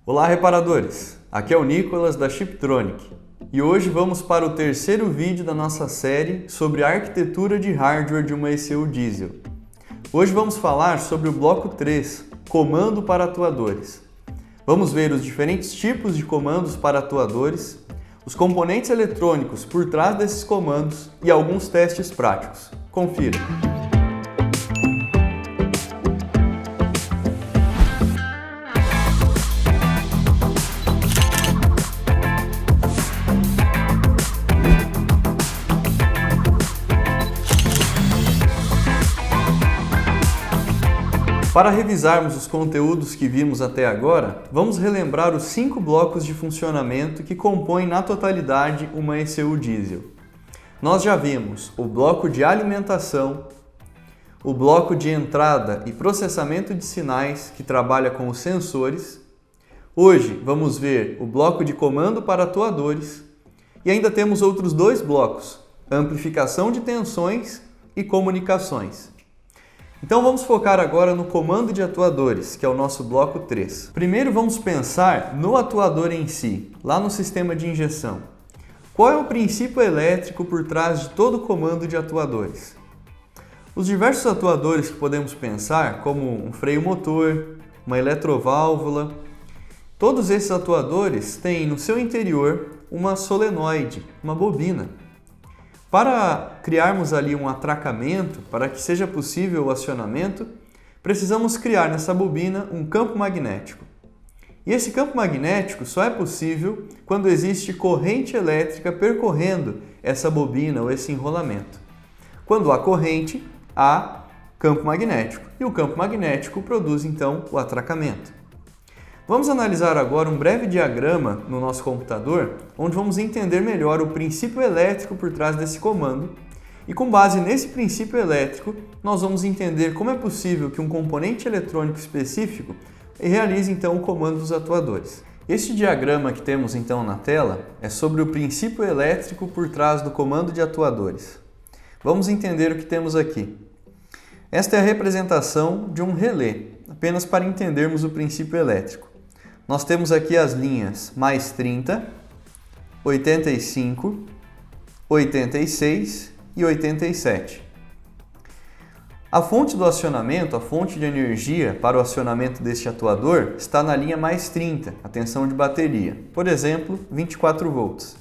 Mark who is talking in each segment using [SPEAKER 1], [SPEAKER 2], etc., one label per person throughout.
[SPEAKER 1] Olá, reparadores! Aqui é o Nicolas da Chiptronic e hoje vamos para o terceiro vídeo da nossa série sobre a arquitetura de hardware de uma ECU diesel. Hoje vamos falar sobre o bloco 3, comando para atuadores. Vamos ver os diferentes tipos de comandos para atuadores, os componentes eletrônicos por trás desses comandos e alguns testes práticos. Confira! Para revisarmos os conteúdos que vimos até agora, vamos relembrar os 5 blocos de funcionamento que compõem na totalidade uma ECU diesel. Nós já vimos o bloco de alimentação, o bloco de entrada e processamento de sinais, que trabalha com os sensores. Hoje vamos ver o bloco de comando para atuadores e ainda temos outros 2 blocos, amplificação de tensões e comunicações. Então vamos focar agora no comando de atuadores, que é o nosso bloco 3. Primeiro vamos pensar no atuador em si, lá no sistema de injeção. Qual é o princípio elétrico por trás de todo o comando de atuadores? Os diversos atuadores que podemos pensar, como um freio motor, uma eletroválvula, todos esses atuadores têm no seu interior uma solenoide, uma bobina. Para criarmos ali um atracamento, para que seja possível o acionamento, precisamos criar nessa bobina um campo magnético. E esse campo magnético só é possível quando existe corrente elétrica percorrendo essa bobina ou esse enrolamento. Quando há corrente, há campo magnético, e o campo magnético produz então o atracamento. Vamos analisar agora um breve diagrama no nosso computador, onde vamos entender melhor o princípio elétrico por trás desse comando, e com base nesse princípio elétrico, nós vamos entender como é possível que um componente eletrônico específico realize então o comando dos atuadores. Este diagrama que temos então na tela é sobre o princípio elétrico por trás do comando de atuadores. Vamos entender o que temos aqui. Esta é a representação de um relé, apenas para entendermos o princípio elétrico. Nós temos aqui as linhas mais 30, 85, 86 e 87. A fonte do acionamento, a fonte de energia para o acionamento deste atuador está na linha mais 30, a tensão de bateria, por exemplo, 24 volts.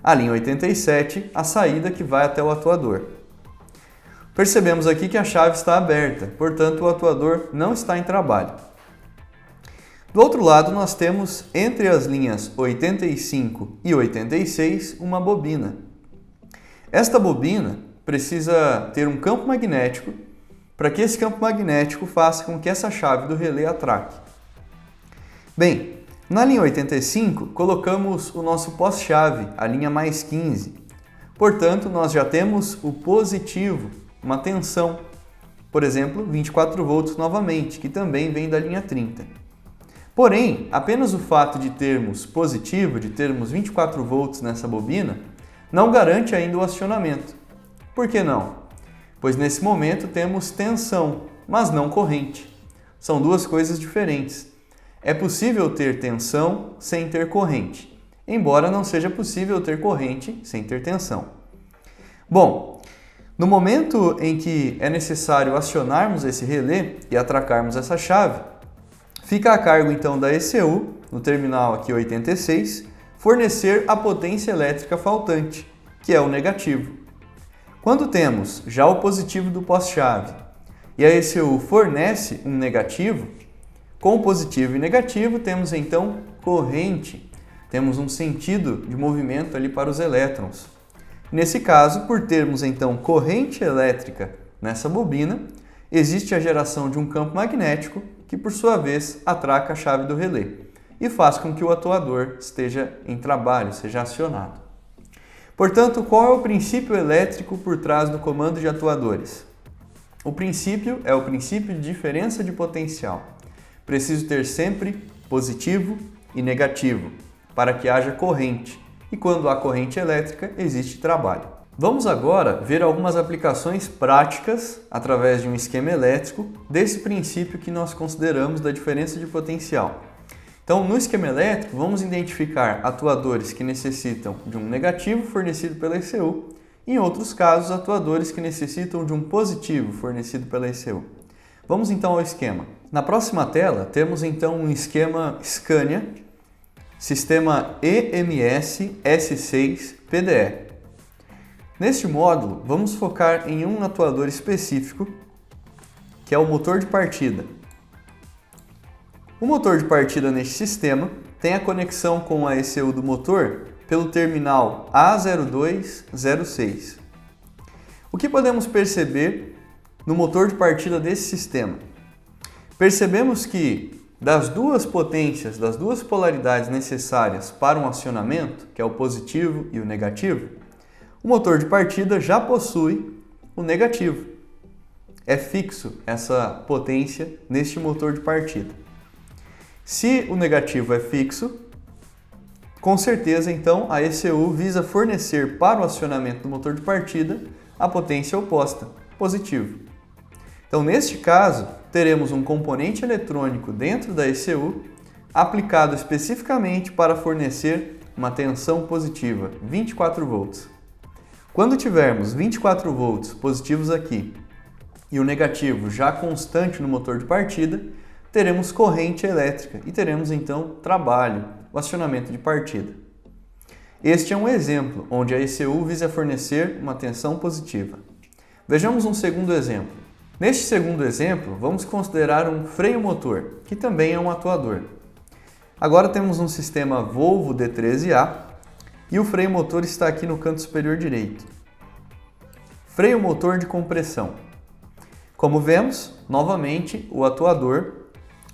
[SPEAKER 1] A linha 87, a saída que vai até o atuador. Percebemos aqui que a chave está aberta, portanto o atuador não está em trabalho. Do outro lado, nós temos entre as linhas 85 e 86 uma bobina. Esta bobina precisa ter um campo magnético para que esse campo magnético faça com que essa chave do relé atraque. Bem, na linha 85 colocamos o nosso pós-chave, a linha mais 15. Portanto, nós já temos o positivo, uma tensão, por exemplo, 24 volts novamente, que também vem da linha 30. Porém, apenas o fato de termos positivo, de termos 24 volts nessa bobina, não garante ainda o acionamento. Por que não? Pois nesse momento temos tensão, mas não corrente. São duas coisas diferentes. É possível ter tensão sem ter corrente, embora não seja possível ter corrente sem ter tensão. Bom, no momento em que é necessário acionarmos esse relé e atracarmos essa chave, fica a cargo então da ECU, no terminal aqui 86, fornecer a potência elétrica faltante, que é o negativo. Quando temos já o positivo do pós-chave e a ECU fornece um negativo, com positivo e negativo temos então corrente, temos um sentido de movimento ali para os elétrons. Nesse caso, por termos então corrente elétrica nessa bobina, existe a geração de um campo magnético que, por sua vez, atraca a chave do relé e faz com que o atuador esteja em trabalho, seja acionado. Portanto, qual é o princípio elétrico por trás do comando de atuadores? O princípio é o princípio de diferença de potencial. Preciso ter sempre positivo e negativo para que haja corrente, e quando há corrente elétrica, existe trabalho. Vamos agora ver algumas aplicações práticas, através de um esquema elétrico, desse princípio que nós consideramos da diferença de potencial. Então, no esquema elétrico, vamos identificar atuadores que necessitam de um negativo fornecido pela ECU e, em outros casos, atuadores que necessitam de um positivo fornecido pela ECU. Vamos então ao esquema. Na próxima tela, temos então um esquema Scania, sistema EMS S6 PDE. Neste módulo, vamos focar em um atuador específico, que é o motor de partida. O motor de partida neste sistema tem a conexão com a ECU do motor pelo terminal A0206. O que podemos perceber no motor de partida desse sistema? Percebemos que das duas potências, das duas polaridades necessárias para um acionamento, que é o positivo e o negativo, o motor de partida já possui o negativo. É fixo essa potência neste motor de partida. Se o negativo é fixo, com certeza então a ECU visa fornecer para o acionamento do motor de partida a potência oposta, positivo. Então, neste caso, teremos um componente eletrônico dentro da ECU aplicado especificamente para fornecer uma tensão positiva, 24 volts. Quando tivermos 24 volts positivos aqui e o negativo já constante no motor de partida, teremos corrente elétrica e teremos então trabalho, o acionamento de partida. Este é um exemplo onde a ECU visa fornecer uma tensão positiva. Vejamos um segundo exemplo. Neste segundo exemplo, vamos considerar um freio motor, que também é um atuador. Agora temos um sistema Volvo D13A e o freio motor está aqui no canto superior direito. Freio motor de compressão. Como vemos, novamente, o atuador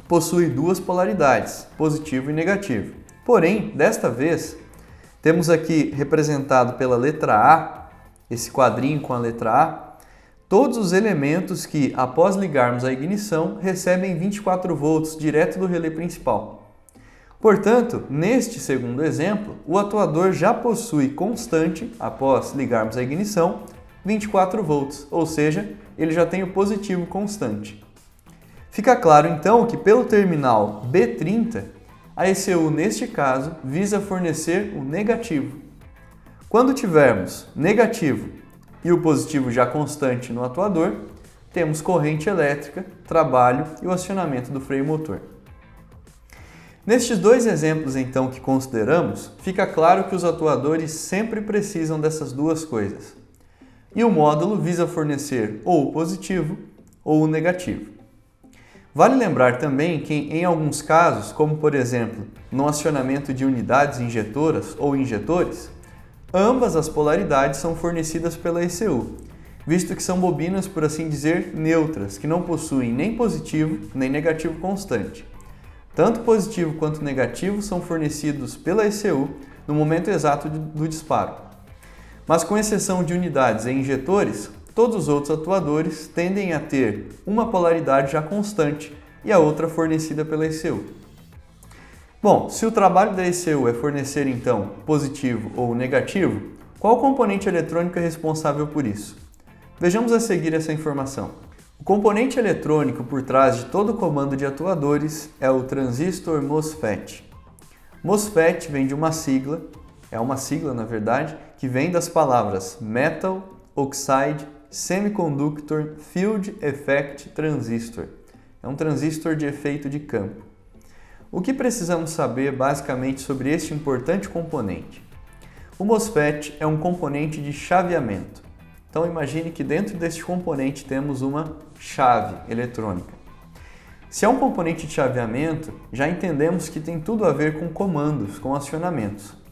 [SPEAKER 1] possui duas polaridades, positivo e negativo. Porém, desta vez, temos aqui representado pela letra A, esse quadrinho com a letra A, todos os elementos que, após ligarmos a ignição, recebem 24 volts direto do relé principal. Portanto, neste segundo exemplo, o atuador já possui constante, após ligarmos a ignição, 24 volts, ou seja, ele já tem o positivo constante. Fica claro então que pelo terminal B30, a ECU neste caso visa fornecer o negativo. Quando tivermos negativo e o positivo já constante no atuador, temos corrente elétrica, trabalho e o acionamento do freio motor. Nestes dois exemplos então que consideramos, fica claro que os atuadores sempre precisam dessas duas coisas. E o módulo visa fornecer ou o positivo ou o negativo. Vale lembrar também que em alguns casos, como por exemplo no acionamento de unidades injetoras ou injetores, ambas as polaridades são fornecidas pela ECU, visto que são bobinas, por assim dizer, neutras, que não possuem nem positivo nem negativo constante. Tanto positivo quanto negativo são fornecidos pela ECU no momento exato do disparo. Mas com exceção de unidades e injetores, todos os outros atuadores tendem a ter uma polaridade já constante e a outra fornecida pela ECU. Bom, se o trabalho da ECU é fornecer então positivo ou negativo, qual componente eletrônico é responsável por isso? Vejamos a seguir essa informação. O componente eletrônico por trás de todo o comando de atuadores é o transistor MOSFET. MOSFET vem de uma sigla, na verdade, que vem das palavras Metal Oxide Semiconductor Field Effect Transistor. É um transistor de efeito de campo. O que precisamos saber basicamente sobre este importante componente? O MOSFET é um componente de chaveamento. Então imagine que dentro deste componente temos uma chave eletrônica. Se é um componente de chaveamento, já entendemos que tem tudo a ver com comandos, com acionamentos.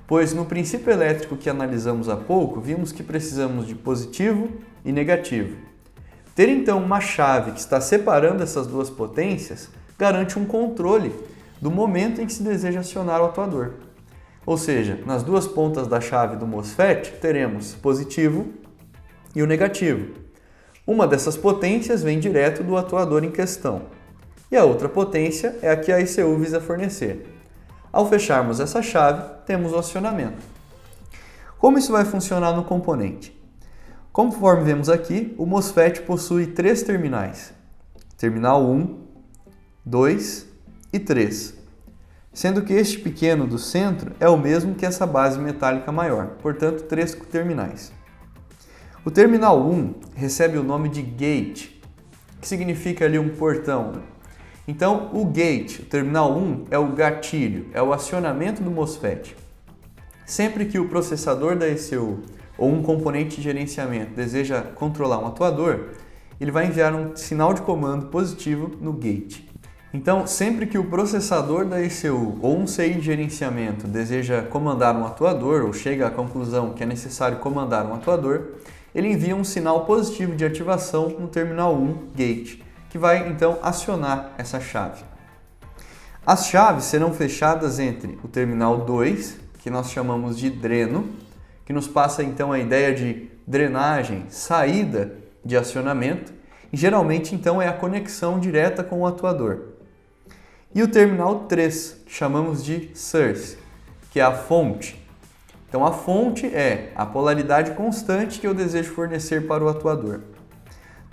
[SPEAKER 1] Pois no princípio elétrico que analisamos há pouco, vimos que precisamos de positivo e negativo. Ter então uma chave que está separando essas duas potências garante um controle do momento em que se deseja acionar o atuador. Ou seja, nas duas pontas da chave do MOSFET teremos positivo e o negativo. Uma dessas potências vem direto do atuador em questão e a outra potência é a que a ECU visa fornecer. Ao fecharmos essa chave, temos o acionamento. Como isso vai funcionar no componente? Conforme vemos aqui, o MOSFET possui três terminais. Terminal 1, 2 e 3. sendo que este pequeno do centro é o mesmo que essa base metálica maior, portanto 3 terminais. O terminal 1 recebe o nome de gate, que significa ali um portão. Então o gate, o terminal 1, é o gatilho, é o acionamento do MOSFET. Sempre que o processador da ECU ou um componente de gerenciamento deseja controlar um atuador, ele vai enviar um sinal de comando positivo no gate. Então, sempre que o processador da ECU ou um CI de gerenciamento deseja comandar um atuador ou chega à conclusão que é necessário comandar um atuador, ele envia um sinal positivo de ativação no terminal 1 gate, que vai então acionar essa chave. As chaves serão fechadas entre o terminal 2, que nós chamamos de dreno, que nos passa então a ideia de drenagem, saída de acionamento, e geralmente então é a conexão direta com o atuador. E o terminal 3, que chamamos de source, que é a fonte. Então a fonte é a polaridade constante que eu desejo fornecer para o atuador.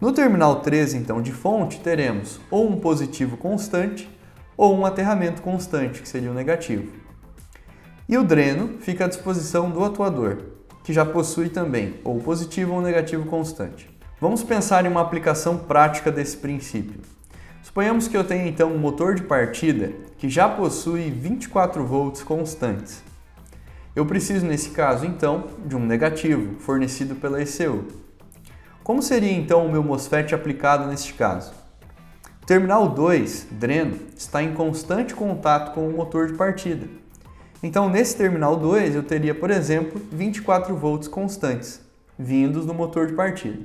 [SPEAKER 1] No terminal 3, então, de fonte, teremos ou um positivo constante ou um aterramento constante, que seria o negativo. E o dreno fica à disposição do atuador, que já possui também ou positivo ou negativo constante. Vamos pensar em uma aplicação prática desse princípio. Suponhamos que eu tenha então um motor de partida que já possui 24 volts constantes. Eu preciso, nesse caso, então, de um negativo fornecido pela ECU. Como seria então o meu MOSFET aplicado neste caso? O terminal 2, dreno, está em constante contato com o motor de partida. Então, nesse terminal 2, eu teria, por exemplo, 24 volts constantes, vindos do motor de partida.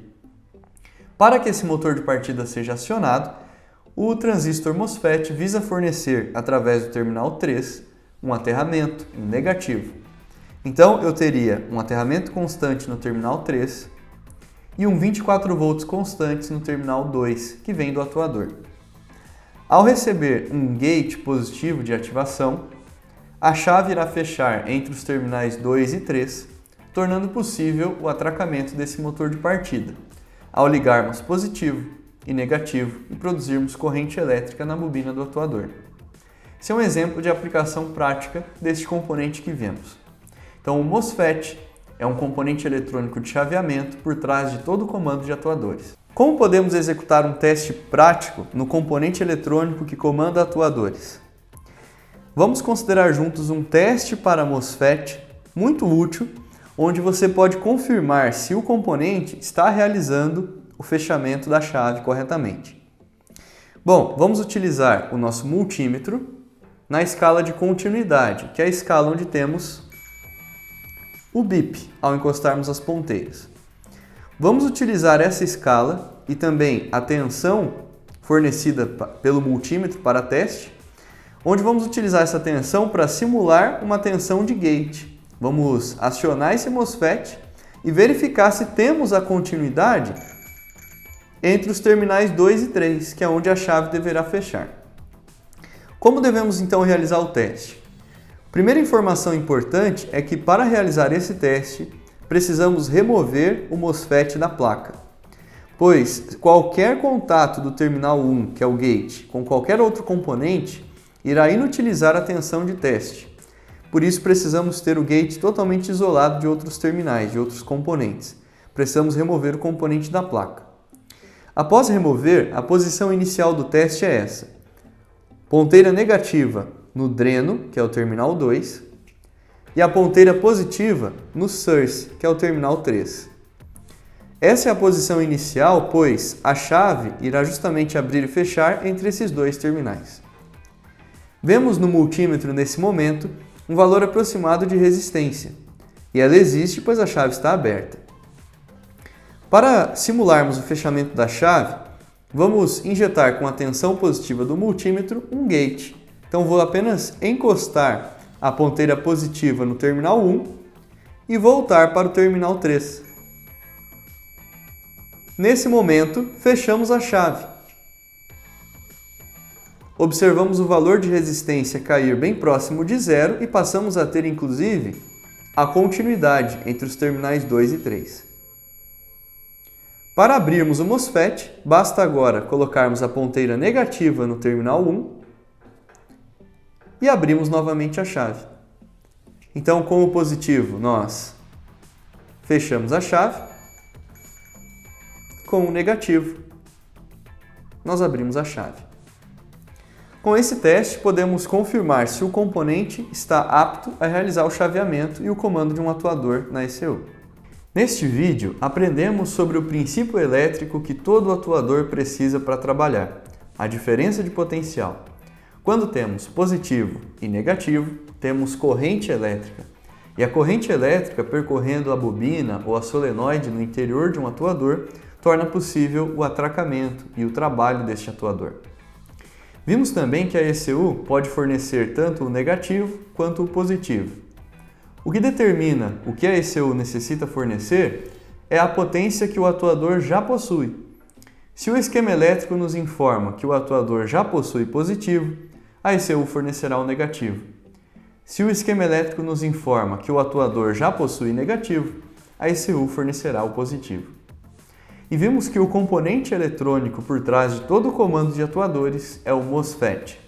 [SPEAKER 1] Para que esse motor de partida seja acionado, o transistor MOSFET visa fornecer, através do terminal 3, um aterramento, um negativo. Então, eu teria um aterramento constante no terminal 3 e um 24 volts constantes no terminal 2, que vem do atuador. Ao receber um gate positivo de ativação, a chave irá fechar entre os terminais 2 e 3, tornando possível o atracamento desse motor de partida, ao ligarmos positivo e negativo e produzirmos corrente elétrica na bobina do atuador. Esse é um exemplo de aplicação prática deste componente que vemos. Então, o MOSFET é um componente eletrônico de chaveamento por trás de todo o comando de atuadores. Como podemos executar um teste prático no componente eletrônico que comanda atuadores? Vamos considerar juntos um teste para MOSFET muito útil, onde você pode confirmar se o componente está realizando o fechamento da chave corretamente. Bom, vamos utilizar o nosso multímetro na escala de continuidade, que é a escala onde temos o bip ao encostarmos as ponteiras. Vamos utilizar essa escala e também a tensão fornecida pelo multímetro para teste, onde vamos utilizar essa tensão para simular uma tensão de gate. Vamos acionar esse MOSFET e verificar se temos a continuidade entre os terminais 2 e 3, que é onde a chave deverá fechar. Como devemos então realizar o teste? Primeira informação importante é que para realizar esse teste, precisamos remover o MOSFET da placa, pois qualquer contato do terminal 1, que é o gate, com qualquer outro componente, irá inutilizar a tensão de teste. Por isso precisamos ter o gate totalmente isolado de outros terminais, de outros componentes. Precisamos remover o componente da placa. Após remover, a posição inicial do teste é essa: ponteira negativa no dreno, que é o terminal 2, e a ponteira positiva no source, que é o terminal 3. Essa é a posição inicial, pois a chave irá justamente abrir e fechar entre esses dois terminais. Vemos no multímetro, nesse momento, um valor aproximado de resistência, e ela existe pois a chave está aberta. Para simularmos o fechamento da chave, vamos injetar com a tensão positiva do multímetro um gate. Então vou apenas encostar a ponteira positiva no terminal 1 e voltar para o terminal 3. Nesse momento, fechamos a chave. Observamos o valor de resistência cair bem próximo de zero e passamos a ter, inclusive, a continuidade entre os terminais 2 e 3. Para abrirmos o MOSFET, basta agora colocarmos a ponteira negativa no terminal 1 e abrimos novamente a chave. Então, com o positivo, nós fechamos a chave. Com o negativo, nós abrimos a chave. Com esse teste, podemos confirmar se o componente está apto a realizar o chaveamento e o comando de um atuador na ECU. Neste vídeo, aprendemos sobre o princípio elétrico que todo atuador precisa para trabalhar, a diferença de potencial. Quando temos positivo e negativo, temos corrente elétrica. E a corrente elétrica percorrendo a bobina ou a solenoide no interior de um atuador torna possível o atracamento e o trabalho deste atuador. Vimos também que a ECU pode fornecer tanto o negativo quanto o positivo. O que determina o que a ECU necessita fornecer é a potência que o atuador já possui. Se o esquema elétrico nos informa que o atuador já possui positivo, a ECU fornecerá o negativo. Se o esquema elétrico nos informa que o atuador já possui negativo, a ECU fornecerá o positivo. E vimos que o componente eletrônico por trás de todo o comando de atuadores é o MOSFET.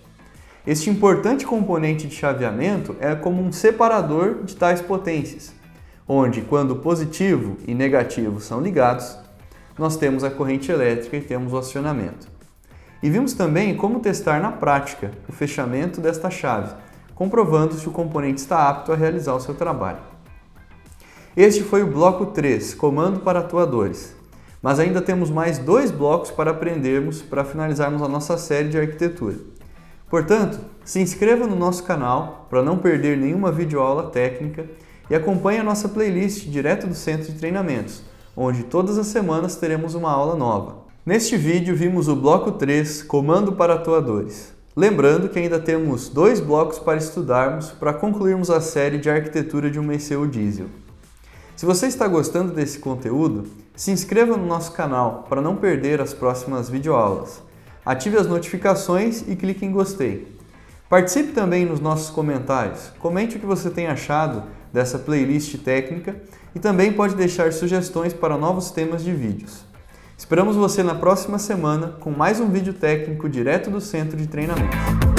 [SPEAKER 1] Este importante componente de chaveamento é como um separador de tais potências, onde, quando positivo e negativo são ligados, nós temos a corrente elétrica e temos o acionamento. E vimos também como testar na prática o fechamento desta chave, comprovando se o componente está apto a realizar o seu trabalho. Este foi o bloco 3, comando para atuadores. Mas ainda temos mais 2 blocos para aprendermos para finalizarmos a nossa série de arquitetura. Portanto, se inscreva no nosso canal para não perder nenhuma videoaula técnica e acompanhe a nossa playlist direto do Centro de Treinamentos, onde todas as semanas teremos uma aula nova. Neste vídeo vimos o bloco 3, comando para atuadores. Lembrando que ainda temos 2 blocos para estudarmos para concluirmos a série de arquitetura de uma ECU diesel. Se você está gostando desse conteúdo, se inscreva no nosso canal para não perder as próximas videoaulas. Ative as notificações e clique em gostei. Participe também nos nossos comentários. Comente o que você tem achado dessa playlist técnica e também pode deixar sugestões para novos temas de vídeos. Esperamos você na próxima semana com mais um vídeo técnico direto do Centro de Treinamentos.